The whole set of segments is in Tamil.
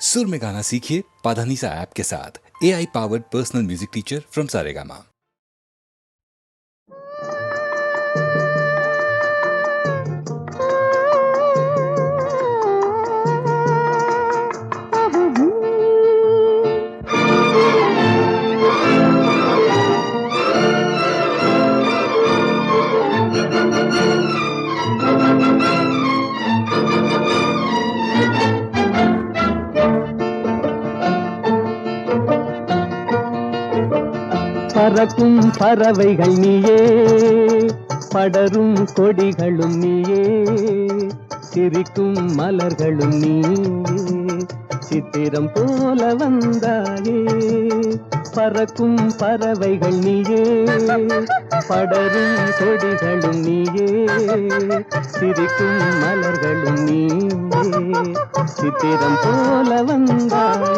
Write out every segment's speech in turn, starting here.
सुर में गाना सीखिए पाधानीसा ऐप के साथ। AI powered personal music teacher from Saregama. பறக்கும் பறவைகள் நீயே, படரும் கொடிகளும் நீயே, சிரிக்கும் மலர்களும் நீயே, சித்திரம் போல வந்தாயே. பறக்கும் பறவைகள் நீயே, படரும் கொடிகளும் நீயே, சிரிக்கும் மலர்களும் நீயே, சித்திரம் போல வந்தாயே.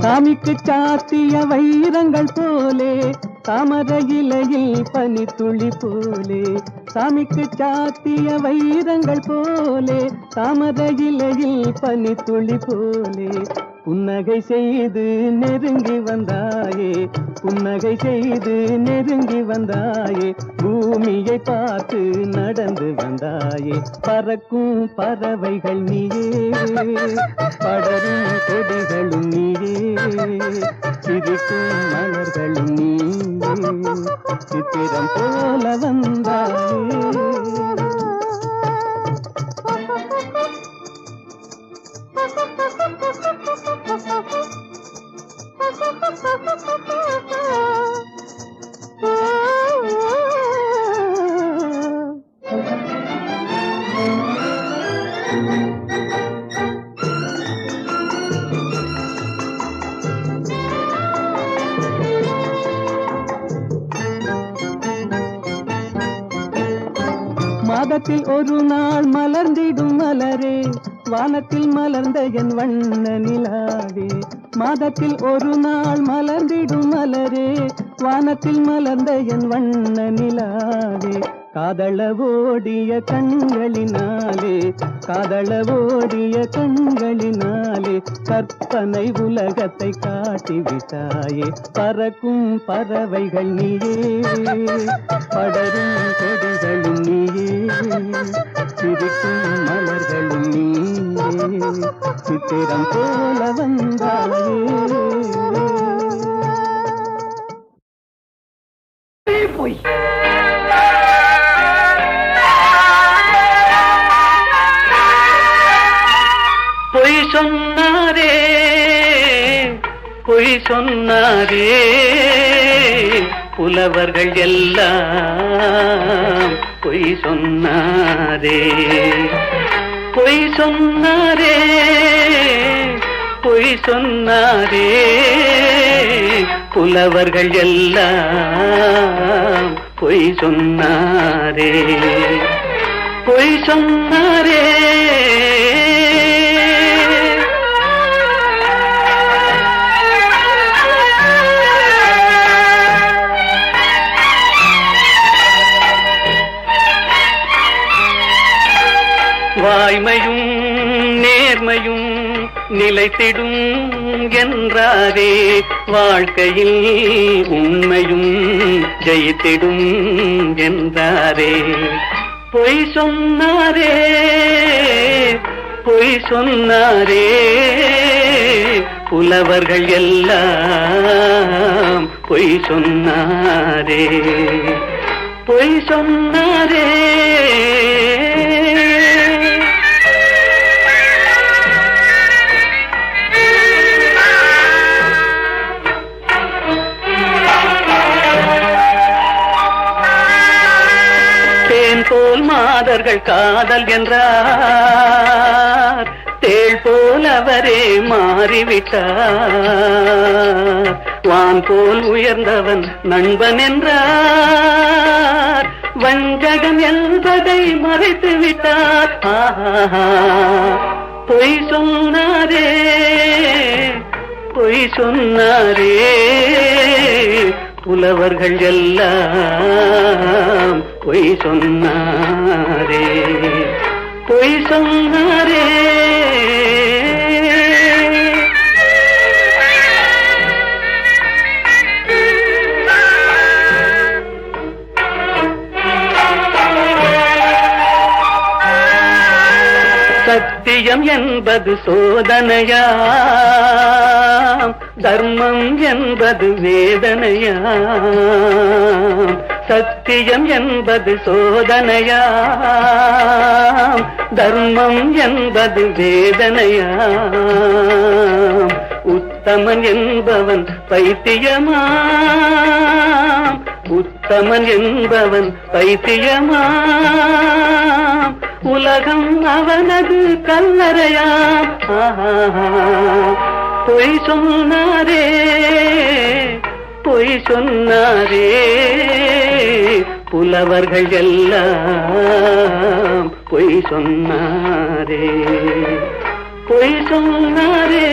சாமிக்கு சாத்திய வைரங்கள் போலே, தாமரை இலையில் பனித்துளி போலே. சாமிக்கு சாத்திய வைரங்கள் போலே, தாமரை இலையில் பனித்துளி போலே. புன்னகை செய்து நெருங்கி வந்தாயே, புன்னகை செய்து நெருங்கி வந்தாயே, பூமியை பார்த்து நடந்து வந்தாயே. பறக்கும் பறவைகள் நீயே, படரும் கொடிகளும் நீயே, சிரிக்கும் மலர்களும் நீயே, சித்திரம் போல வந்தாயே. மாதத்தில் ஒரு நாள் மலர்ந்திடும் மலரே, வானத்தில் மலர்ந்த என் வண்ண நிலாவே. மாதத்தில் ஒரு நாள் மலர்ந்திடும் மலரே, வானத்தில் மலர்ந்த என் வண்ண நிலாவே. காதளவோடிய கண்களினாலே, காதளவோடிய கண்களினாலே, கற்பனை உலகத்தை காட்டிவிட்டாயே. பறக்கும் பறவைகள் நீயே, படரும் கொடிகளும் நீயே, சிரிக்கும் மலர்களும் நீயே, சித்திரம் போல வந்தாயே. பொய் பொய் சொன்னாரே, பொய் சொன்னாரே, புலவர்கள் எல்லாம் பொய் சொன்னாரே. பொய் சொன்னாரே, பொய் சொன்னாரே, புலவர்கள் எல்லாம் பொய் சொன்னாரே. பொய் சொன்னாரே. வாய்மையும் நேர்மையும் நிலைத்திடும் என்றாரே, வாழ்க்கையில் உண்மையும் ஜெயித்திடும் என்றாரே. பொய் சொன்னாரே, பொய் சொன்னாரே, புலவர்கள் எல்லாம் பொய் சொன்னாரே. பொய் சொன்னாரே. போல் மாதர்கள் காதல் என்றார், தேள் போல அவரே மாறிவிட்டார். வான் போல் உயர்ந்தவன் நண்பன் என்றார், வஞ்சகம் என்பதை மறைத்து விட்டார். பொய் சொன்னாரே, பொய் சொன்னாரே, புலவர்கள் எல்லாம் பொய் சொன்னாரே, பொய் சொன்னாரே. சத்தியம் என்பது சோதனையாம், தர்மம் என்பது வேதனையாம். சத்தியம் என்பது சோதனையாம், தர்மம் என்பது வேதனையாம். உத்தமன் என்பவன் பைத்தியமாம், உத்தமன் என்பவன் பைத்தியமாம். உலகம் அவனது கல்லறையாம். பொய் சொன்னாரே, பொய் சொன்னாரே, புலவர்கள் எல்லாம் பொய் சொன்னாரே, பொய் சொன்னாரே.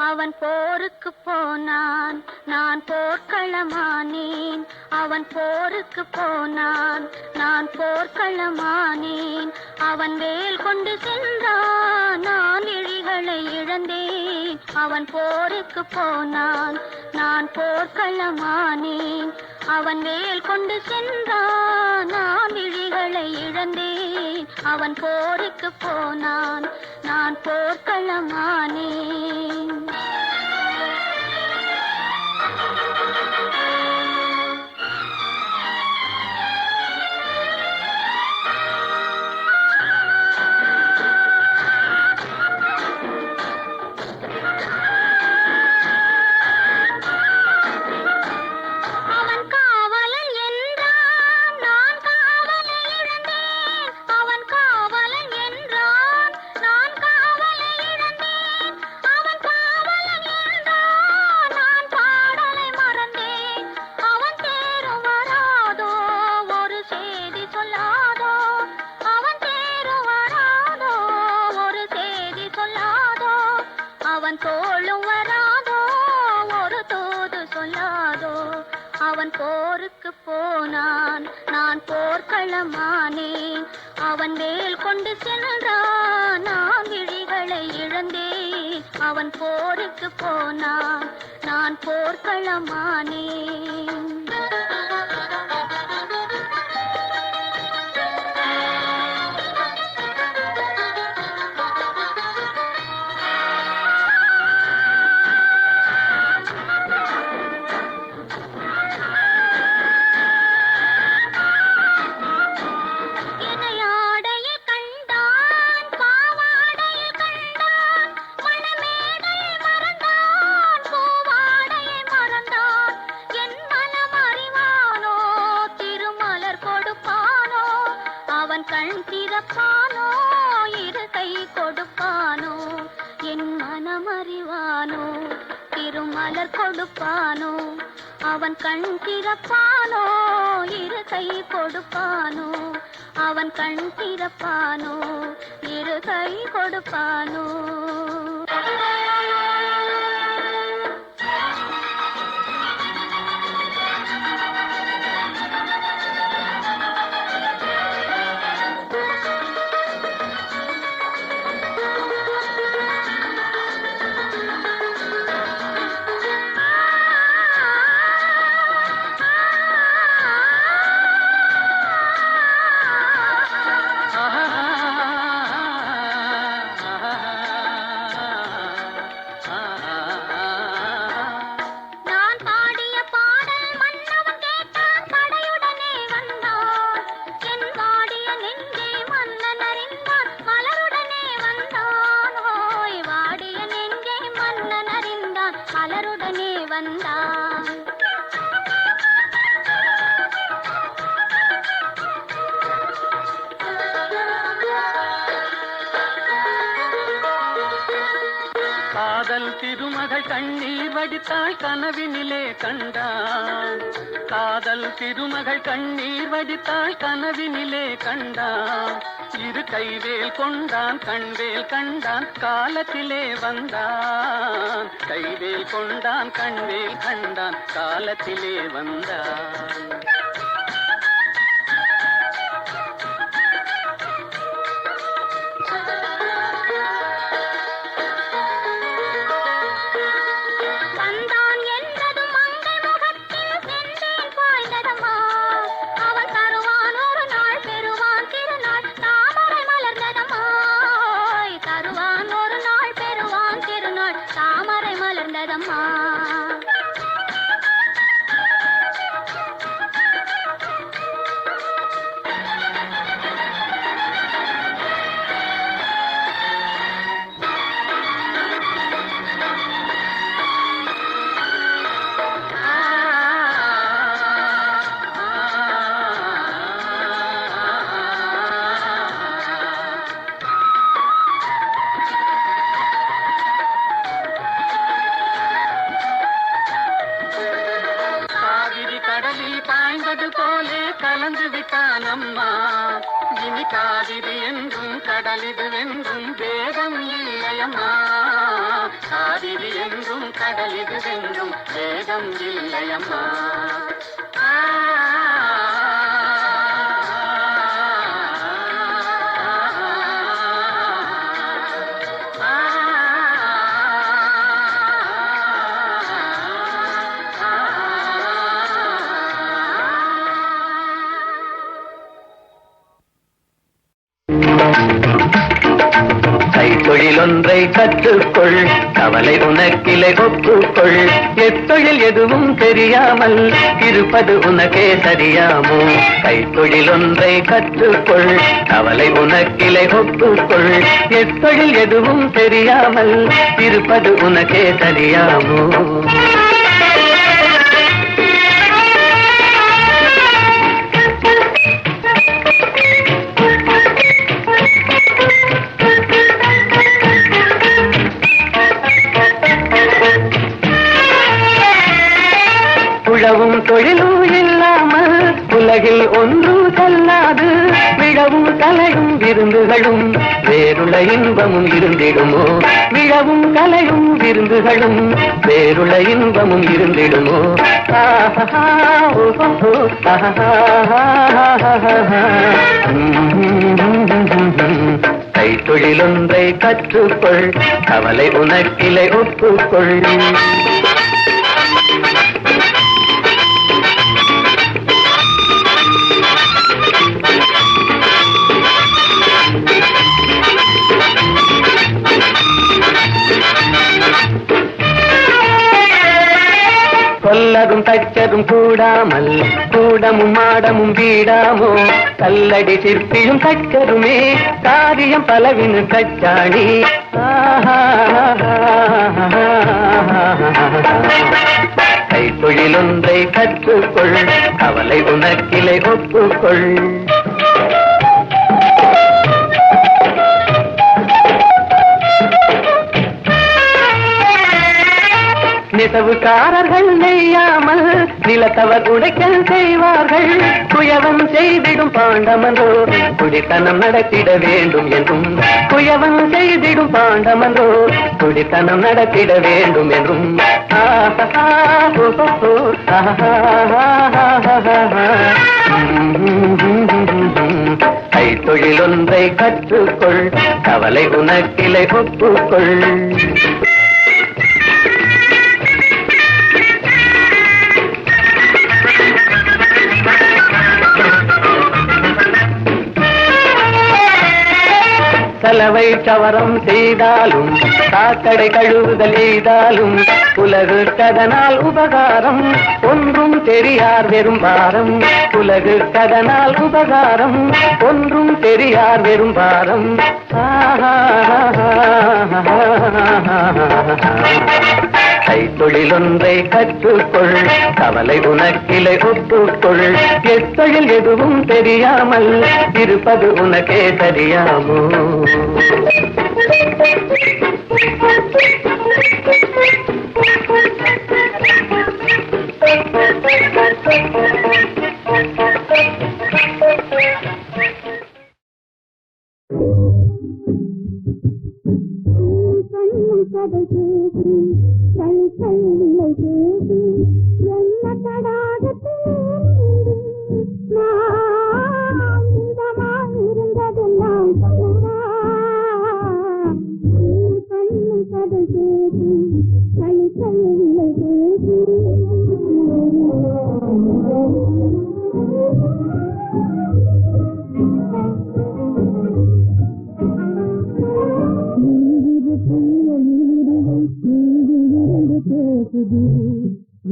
அவன் போருக்கு போனான், நான் போர்க்களமானேன். அவன் போருக்கு போனான், நான் போர்க்களமானேன். அவன் வேல் கொண்டு சென்றான், நான் விழிகளை இழந்தேன். அவன் போருக்கு போனான், நான் போர்க்களமானேன். அவன் வேல் கொண்டு சென்றான், நான் விழிகளை இழந்தேன். அவன் போருக்கு போனான், நான் போர்க்களமானேன். போருக்கு போனான், நான் போர்க்களமானேன். அவன் வேல் கொண்டு சென்றான், நான் விழிகளை இழந்தேன். அவன் போருக்கு போனான், நான் போர்க்களமானேன். கண் திறப்பானோ, இரு கை கொடுப்பானோ, என் மனம் அறிவானோ, திருமலர் கொடுப்பானோ. அவன் கண் திறப்பானோ, இரு கை கொடுப்பானோ, அவன் கண் திறப்பானோ, இரு கை கொடுப்பானோ. காதல் திருமகள் கண்ணீர் வடித்தாள் கனவினிலே கண்டான். காதல் திருமகள் கண்ணீர் வடித்தாள் கனவினிலே கண்டான். இரு கைவேல் கொண்டான் கண்வேல் கண்டான் காலத்திலே வந்தான். கைவேல் கொண்டான் கண்வேல் கண்டான் காலத்திலே வந்தான். கலந்து விட்டான் அம்மா. இனி காவிரி என்றும் கடலிது என்றும் வேதம் இல்லையம்மா. காவிரி என்றும் கடலிது என்றும் வேதம் இல்லையம்மா. கைத்தொழிலொன்றை கற்றுக்கொள், கவலை உனக்கிலை ஒப்புக்கொள். எத்தொழில் எதுவும் தெரியாமல் இருப்பது உனக்கே சரியாமோ? கைத்தொழிலொன்றை கற்றுக்கொள், கவலை உனக்கிலை ஒப்புக்கொள். எத்தொழில் எதுவும் தெரியாமல் இருப்பது உனக்கே சரியாமோ? உழவும் தொழிலும் இல்லாமல் உலகில் ஒன்றும் செல்லாது. விழவும் கலையும் விருந்துகளும் வேறுள்ள இன்பமும் இருந்திடுமோ? விழவும் கலையும் விருந்துகளும் வேறுள்ள இன்பமும் இருந்திடுமோ? கைத்தொழிலொன்றை கற்றுக்கொள், கவலை உனக்கிலை ஒப்புக்கொள். சொல்லதும் தச்சதும் கூடாமல் கூடமும் மாடமும் வீடாமோ? கல்லடி சிற்பியும் தச்சதுமே காரியம் பலவினு தச்சாணி. கைத்தொழிலொன்றை கற்றுக்கொள், கவலை உனக்கிலை ஒப்புக்கொள். நெசவுக்காரர்கள் நெய்யாமல் நிலத்தவர் உடைக்கல் செய்வார்கள். குயவன் செய்திடும் பாண்டமன்றோ குடித்தனம் நடத்திட வேண்டும் என்றும். குயவன் செய்திடும் பாண்டமன்றோ குடித்தனம் நடத்திட வேண்டும் என்றும். கைத்தொழிலொன்றை கற்றுக்கொள், கவலை உனக்கிலை ஒப்புக்கொள். சலவை சவரம் செய்தாலும் சாக்கடை கழுவுதல் செய்தாலும் உலகுக்கதனால் உபகாரம் ஒன்றும் தெரியார் வெறும் பாரம். உலகுக்கதனால் உபகாரம் ஒன்றும் தெரியார் வெறும் பாரம். கைத்தொழில் ஒன்றை கற்றுக்கொள், கவலை உனக்கிலை ஒப்புக்கொள். எத்தொழில் எதுவும் தெரியாமல் இருப்பது உனக்கே தெரியாமோ?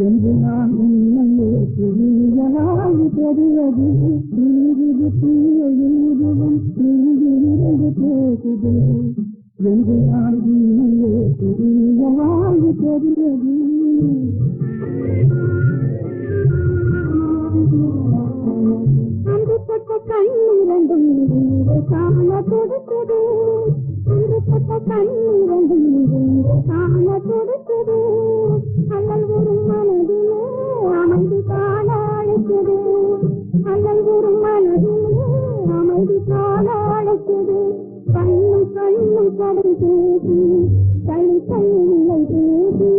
என்று நான் உன்னையே புரியலாய் தெரிவது பேசுது என்று நான் உன்னையே புரியலாய் தெரிவது அன்புப்பட்ட கண்ணிரண்டும் காண கொடுத்தது அன்புப்பட்ட கண்ணிரண்டும் காண கொடுத்தது அல்லல் ஒரு மனதிலே அமைதி காண அழைத்தது அல்லல் ஒரு மனதிலே அமைதி காண அழைத்தது கண்ணு கண்ணு கடை தேடி கை கையில்லை தேடி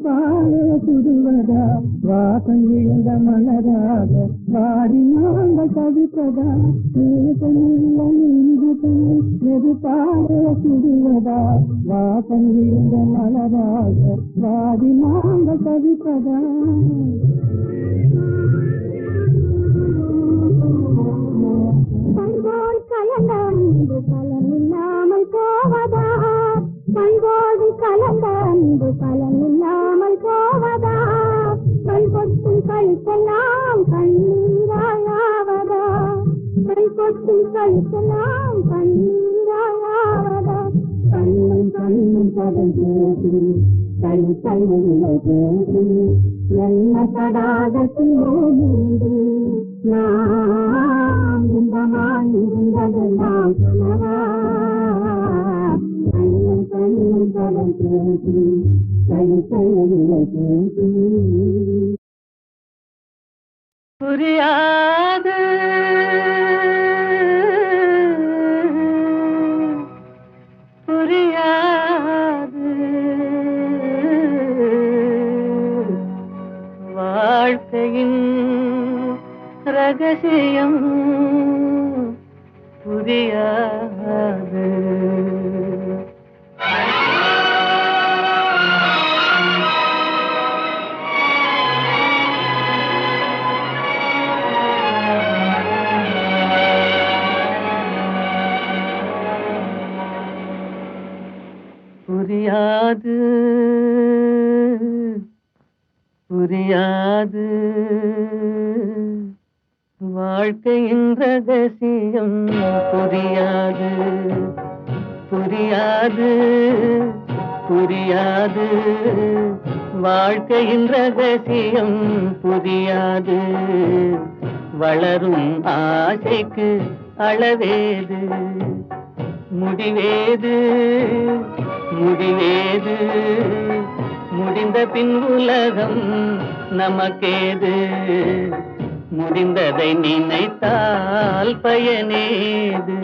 பாலே சுடுவதா வாசம் விழுந்த மலராக வாடி நாங்கள் தவிப்பதா எது பாலே சுடுவதா வாசம் விழுந்த மலராக வாடி நாங்கள் தவிப்பதா பண்போடு கலந்த அன்பு பலனில்லாமல் போவதா பண்போடு கலந்த அன்பு பலனில்லாமல் போவதா கண் கொட்டும் கழுத்தெல்லாம் கண்ணீராயாவதா கண் கொட்டும் கழுத்தெல்லாம் கண்ணீராயாவதா கண்ணும் கண்ணும் பதை பேசி கை கையில்லை பேசி என்ன தடாகத்திலே நீண்டு நான் இன்பமாய் இருந்ததெல்லாம் சொன்னவா கண்ணும் கண்ணும் பதை பேசி கை கையில்லை பேசி புரியாது புரியாது வாழ்க்கையின் ரகசியம் புரியாது புரியாது புரியாது வாழ்க்கையின் ரகசியம் புரியாது புரியாது புரியாது வாழ்க்கையின் ரகசியம் புரியாது வளரும் ஆசைக்கு அளவேது முடிவேது முடிவேது முடிந்த பின் உலகம் நமக்கேது முடிந்ததை நினைத்தால் பயனேது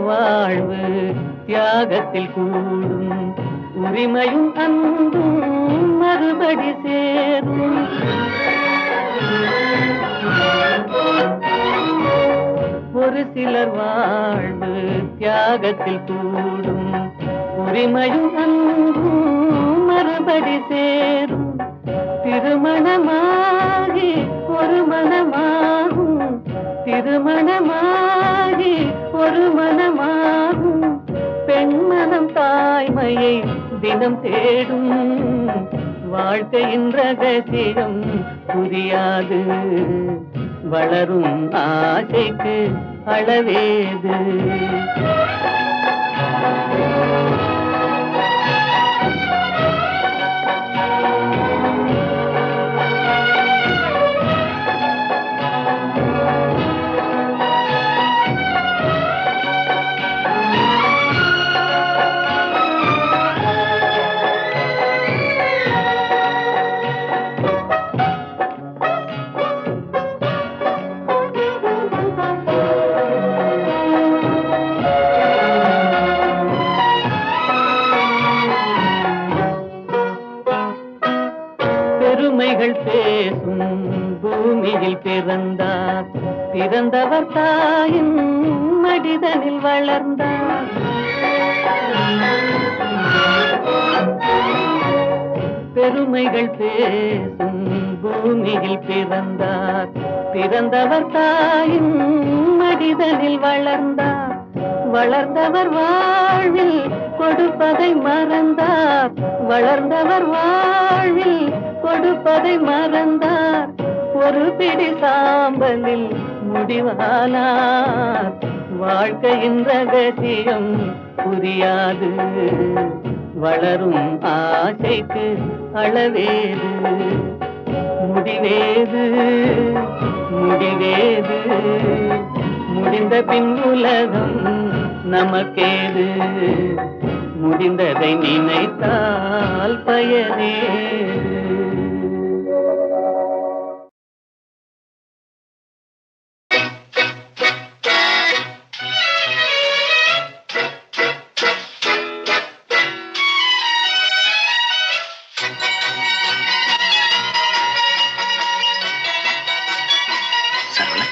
வாழ்வு தியாகத்தில் கூடும் உரிமையும் அன்பும் மறுபடி சேரும். ஒரு சிலர் வாழ்வு தியாகத்தில் கூடும். உரிமையும் அன்பும் மறுபடி சேரும். திருமணமாகி ஒரு மனமாகும். திருமணமாகி ஒரு மனமாகும். பெண்மனம் தாய்மையை தினம் தேடும். வாழ்க்கையின் ரகசியம் புரியாது. வளரும் ஆசைக்கு அளவேது. பெருமைகள் பேசும் பூமியில் பிறந்தார். பிறந்தவர் தாயின் மடிதனில் வளர்ந்தார். பெருமைகள் பேசும் பூமியில் பிறந்தார். பிறந்தவர் தாயின் மடிதனில் வளர்ந்தார். வளர்ந்தவர் வாழ்வில் கொடுப்பதை மறந்தார். வளர்ந்தவர் வாழ்வில் கொடுப்பதை மறந்தார். ஒரு பிடி சாம்பலில் முடிவானார். வாழ்க்கையின் ரகசியம் புரியாது. வளரும் ஆசைக்கு அளவேது. முடிவேது முடிவேது. முடிந்த பின் உலகம் நமக்கேது. முடிந்ததை நினைத்தால் பயனேது. சரவணா,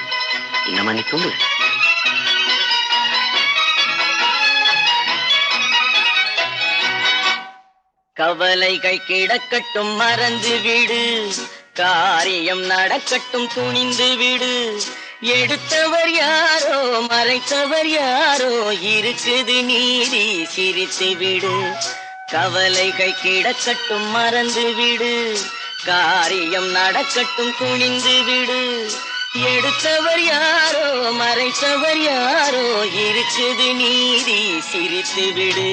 இன்னமா நீ தூங்கு. கவலைகள் கிடக்கட்டும் மறந்து விடு. காரியம் நடக்கட்டும் துணிந்து விடு. எடுத்தவர் யாரோ மறைத்தவர் யாரோ இருக்குது நீதி சிரித்து விடு. கவலைகள் கிடக்கட்டும் மறந்து விடு. காரியம் நடக்கட்டும் துணிந்து விடு. எடுத்தவர் யாரோ மறைத்தவர் யாரோ இருக்குது நீதி சிரித்து விடு.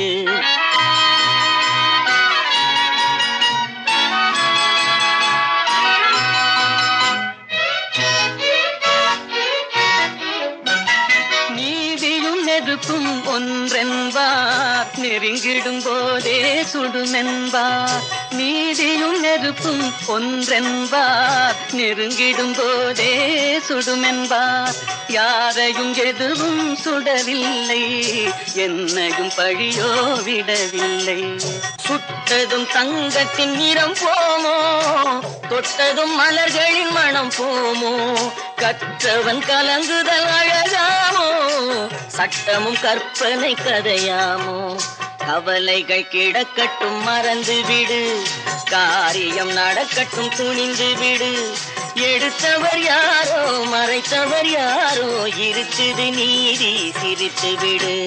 நெருப்பும் ஒன்றென்பார் நெருங்கிடும் போதே சுடுமென்பார். நீதியும் நெருப்பும் ஒன்றென்பார் நெருங்கிடும் போதே சுடுமென்பார். யாரையும் எதுவும் சுடவில்லை, என்னையும் பழியோ விடவில்லை. சுட்டதும் தங்கத்தின் நிறம் போமோ, தொட்டதும் மலர்களின் மனம் போமோ. கற்றவன் கலங்குதல் அழகாமோ, சட்டமும் கற்பனை கதையாமோ. கவலைகள் கிடக்கட்டும் மறந்து விடு. காரியம் நடக்கட்டும் துணிந்து விடு. எடுத்தவர் யாரோ மறைத்தவர் யாரோ இருக்குது நீதி சிரித்து விடு.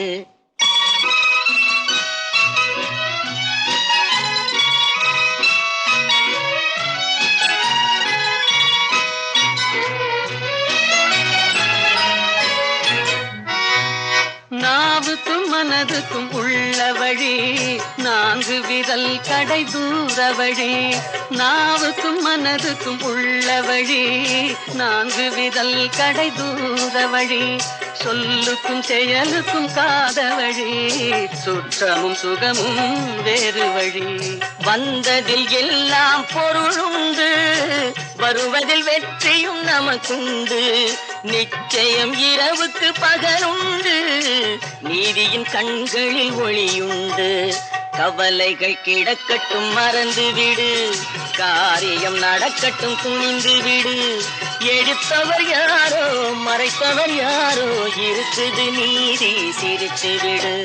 நாவுக்கும் மனதுக்கும் உள்ள வழி, நான்கு விரல் கடை தூர வழி. நாவுக்கும் மனதுக்கும் உள்ள வழி, நான்கு விரல் கடை தூர வழி. சொல்லுக்கும் செயலுக்கும் காத வழி, சுற்றமும் சுகமும் வேறு வழி. வந்ததில் எல்லாம் பொருளுண்டு, வருவதில் வெற்றியும் நமக்குண்டு. நிச்சயம் இரவுக்கு பகலுண்டு, நீதியின் கண்களில் ஒளியுண்டு. கவலைகள் கிடக்கட்டும் மறந்து விடு, காரியம் நடக்கட்டும் துணிந்து விடு. எடுப்பவர் யாரோ மறைப்பவர் யாரோ, இருக்குது நீதி சிரித்து விடு.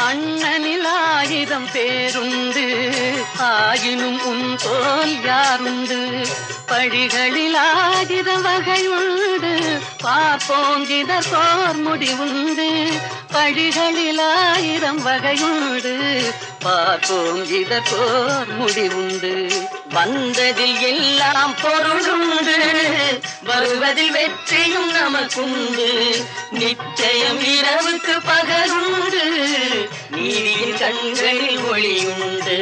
அண்ணனில் 1000 பேருண்டு, ஆயினும் உன் போல் யாருண்டு? பழிகளில் 1000 வகையுண்டு, பார்ப்போம் இதற்கோர் முடிவுண்டு. பழிகளில் 1000 வகையுண்டு, பார்ப்போம் இதற்கோர் முடிவுண்டு. வந்ததில் எல்லாம் பொருளுண்டு, வருவதில் வெற்றியும் நமக்குண்டு. நிச்சயம் இரவுக்கு பகலுண்டு, நீதியின் கண்களில் ஒளியுண்டு.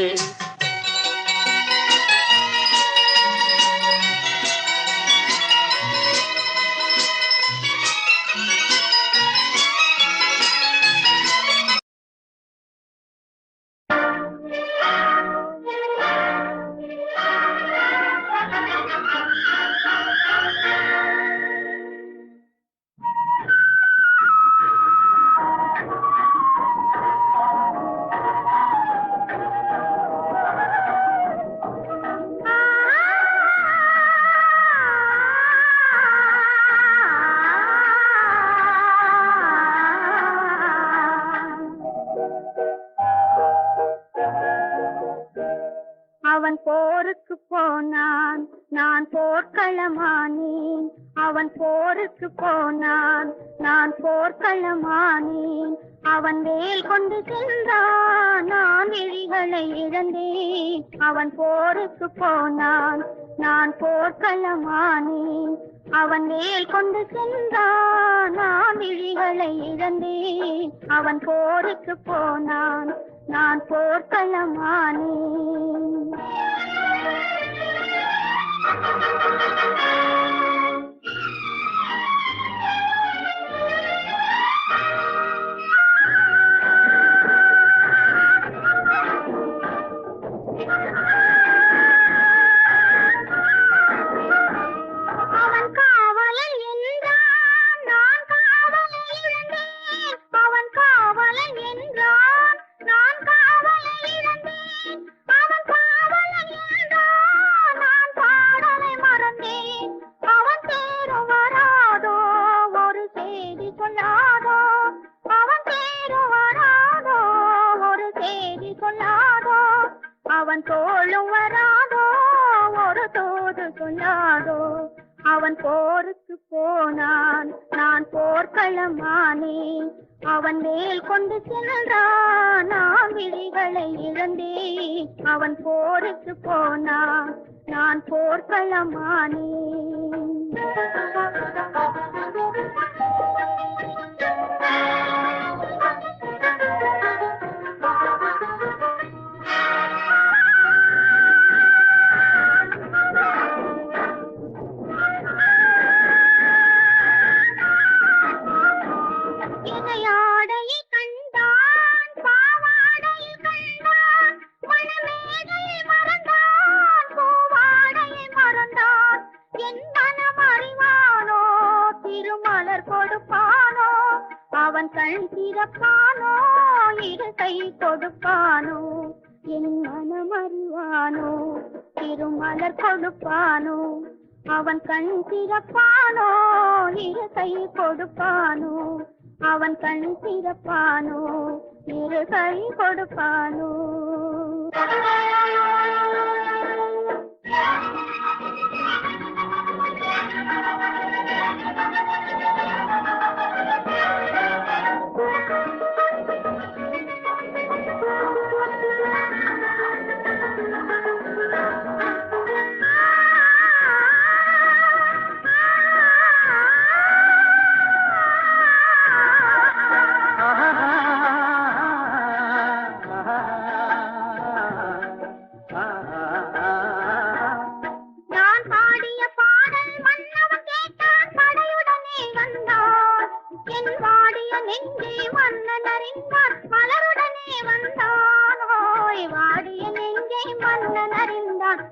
அவன் போருக்கு போனான், நான் போர்க்களமானேன். அவன் போருக்கு போனான், நான் போர்க்களமானேன். அவன் வேல் கொண்டு சென்றான், நான் விழிகளை இழந்தேன். அவன் போருக்கு போனான், நான் போர்க்களமானேன். அவன் வேல் கொண்டு சென்றான், நான் விழிகளை இழந்தேன். அவன் போருக்கு போனான், நான் போர்க்களமானேன். அவன் காவலன் என்றான், நான் காவலை இழந்தேன். அவன் காவலன் என்றான், நான் காவலை இழந்தேன். அவன் காவலன் என்றான், நான் பாடலை மறந்தேன். அவன் தேரும் வராதோ, ஒரு செய்தி சொல்லாதோ. அவன் தேரும் வராதோ, ஒரு செய்தி சொல்லாதோ. அவன் தோளும் வராதோ, ஒரு தூது சொல்லாதோ. அவன் போருக்கு போனான், நான் போர்க்களமானேன். அவன் வேல் கொண்டு சென்றான், நான் விழிகளை இழந்தேன். அவன் போருக்கு போனான், நான் போர்க்களமானேன். இணையாடையை கண்டான், பாவாடையை கண்டான். மணமேடையை மறந்தான், பூவாடையை மறந்தான். என் மனம் அறிவானோ, திருமலர் கொடுப்பானோ. அவன் கண் திறப்பானோ, இரு கை கொடுப்பானோ. என் மனம் அறிவானோ, திருமலர் கொடுப்பானோ. அவன் கண் திறப்பானோ, இரு கை கொடுப்பானோ. அவன் கண் திறப்பானோ, இரு கை கொடுப்பானோ.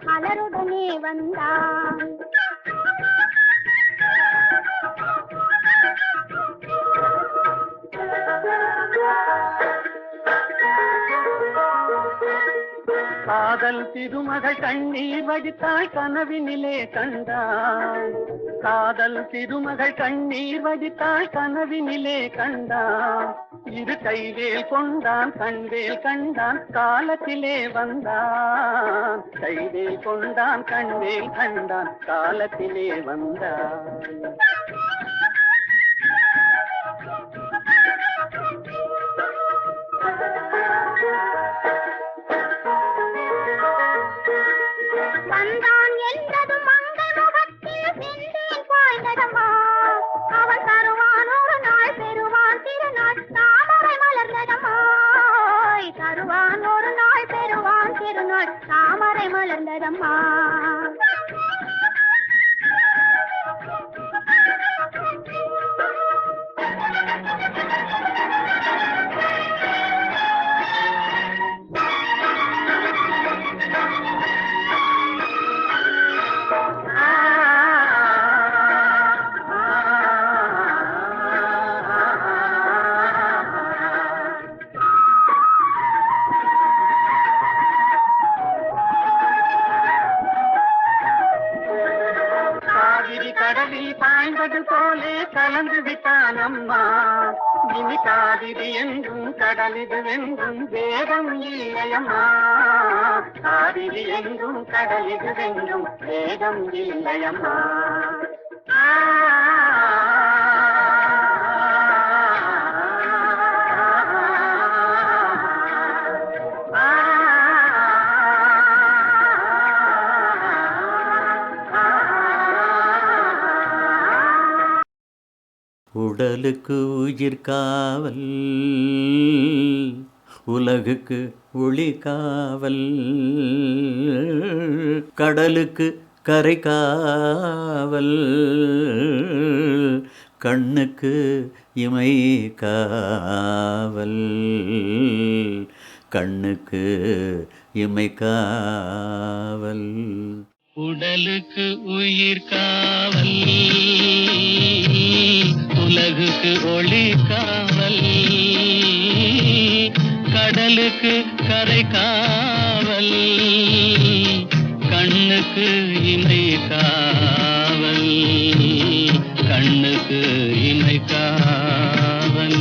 மலருடனே வந்தான். காதல் திருமகள் கண்ணீர் வடித்தாள் கனவினிலே கண்டான். காதல் திருமகள் கண்ணீர் வடித்தாள் கனவினிலே கண்டான். இரு கைவேல் கொண்டான் கண்வேல் கண்டான் காலத்திலே வந்தான். கைவேல் கொண்டான் கண்வேல் கண்டான் காலத்திலே வந்தான். வந்தான் என்றது மங்கை முகத்தில் செந்தேன் பாய்ந்ததம்மா. அவன் தருவான் ஒரு நாள் பெறுவான் திருநாள் தாமரை மலர்ந்ததம்மா. தருவான் ஒரு நாள் பெறுவான் திருநாள் தாமரை மலர்ந்ததம்மா. கடலில் பாய்ந்தது போலே கலந்து விட்டான் அம்மா. இனி காவிரி என்றும் கடலிது வென்றும் வேதம் இல்லையம்மா. காவிரி என்றும் கடலிது வென்றும் வேதம் இல்லையம்மா. உடலுக்கு உயிர் காவல், உலகுக்கு ஒளி காவல், கடலுக்கு கரை காவல், கண்ணுக்கு இமை காவல், கண்ணுக்கு இமை காவல். உடலுக்கு உயிர் காவல், உலகுக்கு ஒளி காவல், கடலுக்கு கரை காவல், கண்ணுக்கு இமை காவல், கண்ணுக்கு இமை காவல்.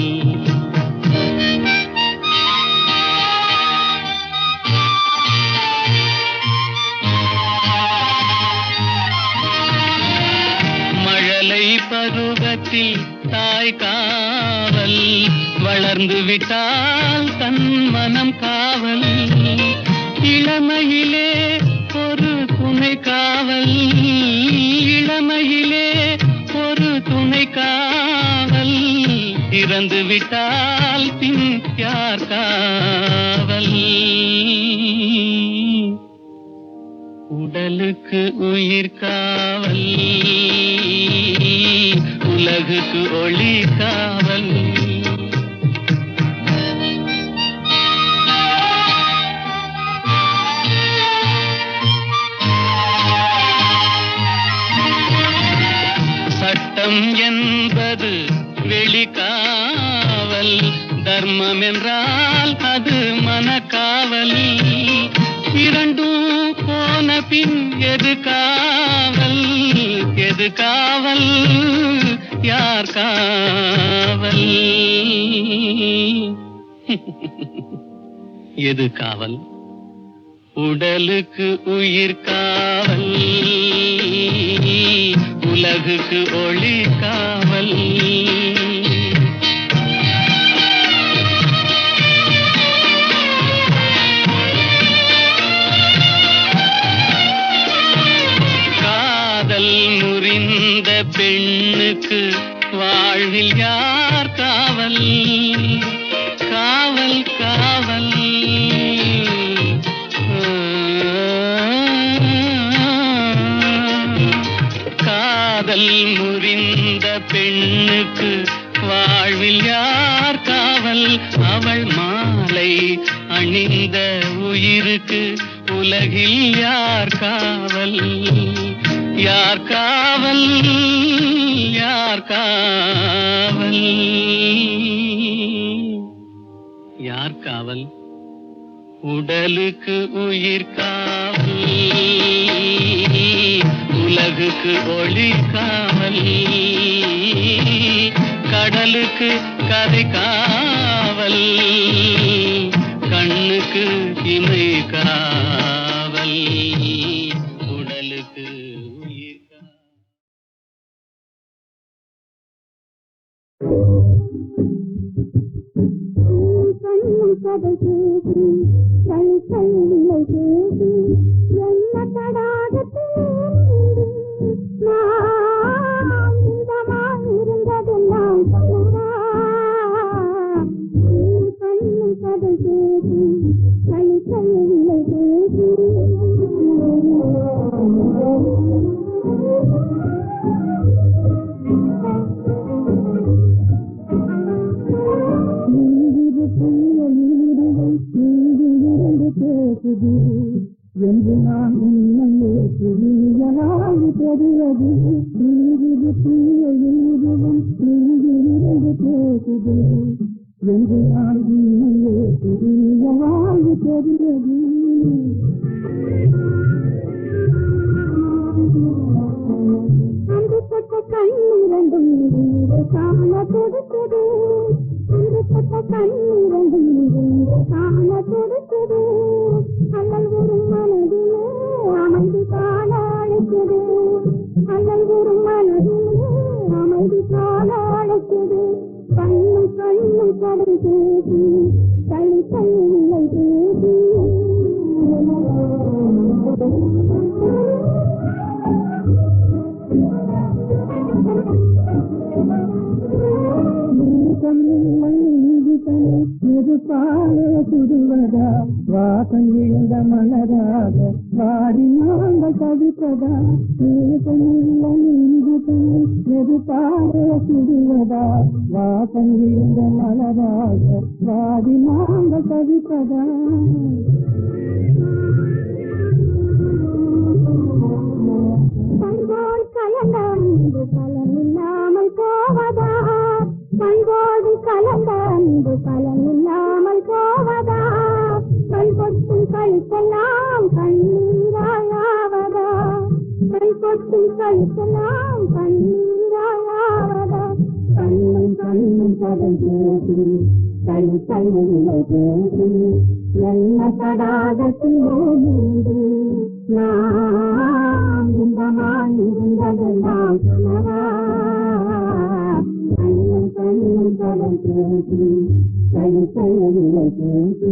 பருவத்தில் தாய் காவல், வளர்ந்து விட்டால் தன் மனம் காவல், இளமையிலே ஒரு துணை காவல், இளமையிலே ஒரு துணை காவல், இறந்து விட்டால் பின் யார் காவல். உடலுக்கு உயிர் காவல், உலகுக்கு ஒளி காவல். சட்டம் என்பது வெளிக்காவல், தர்மம் என்றால் அது மனக்காவல், இரண்டும் போன பின் எது காவல், எது காவல், யார் காவல், எது காவல். உடலுக்கு உயிர் காவல், உலகுக்கு ஒளி காவல். காதல் முறிந்த பெண்ணுக்கு வாழ்வில் யார் காவல், காவல் காவல். காதல் முறிந்த பெண்ணுக்கு வாழ்வில் யார் காவல், அவள் மாலை அணிந்த உயிருக்கு உலகில் யார் காவல் யார் காவல் யார் காவல் யார் காவல் உடலுக்கு உயிர் காவல் உலகுக்கு ஒளி காவல் கடலுக்கு கரை காவல் கண்ணுக்கு இமை காவல் உடலுக்கு உயிர் காவல். என்று நான் உன்னையே புரியலாகி தெரிவது பேசுது என்று நான் உன்னையே புரியலாகி தெரிவது அன்புப்பட்ட கண்ணீரண்டும் காண கொடுத்தது அன்புப்பட்ட கண்ணீரண்டும் காண கொடுத்தது அல்லல் ஒரு மனதிலே அமைதி காண அழைத்தது அல்லல் ஒரு மனதிலே அமைதி காண அழைத்தது கண்ணும் கண்ணும் கடை பேசி தனி தன்னில்லை பேசி சுடுவதா வாசம் விழுந்த மலராக வாடி நாங்கள் தவிப்பதா எதிர்பார சுடுவதா வாசம் விழுந்த மலராக வாடி நாங்கள் தவிப்பதா பண்போல் கலந்த அன்பு பலனில்லாமல் போவதா பண்போடு கலந்த அன்பு பலனில்லாமல் போவதா கண் கொட்டும் கழுத்தெல்லாம் கண்ணீராயாவதா கண் கொட்டும் கழுத்தெல்லாம் கண்ணீராயாவதா கண்ணும் கண்ணும் பதம் பேசி தனி தன்னில்லை பேசி என்ன தடாகத்திலே நின்று நான் இன்பமாய் இருந்ததெல்லாம் சொன்னவா கண்ணும் கண்ணும் பதம் பேசி தனி தன்னில்லை பேசி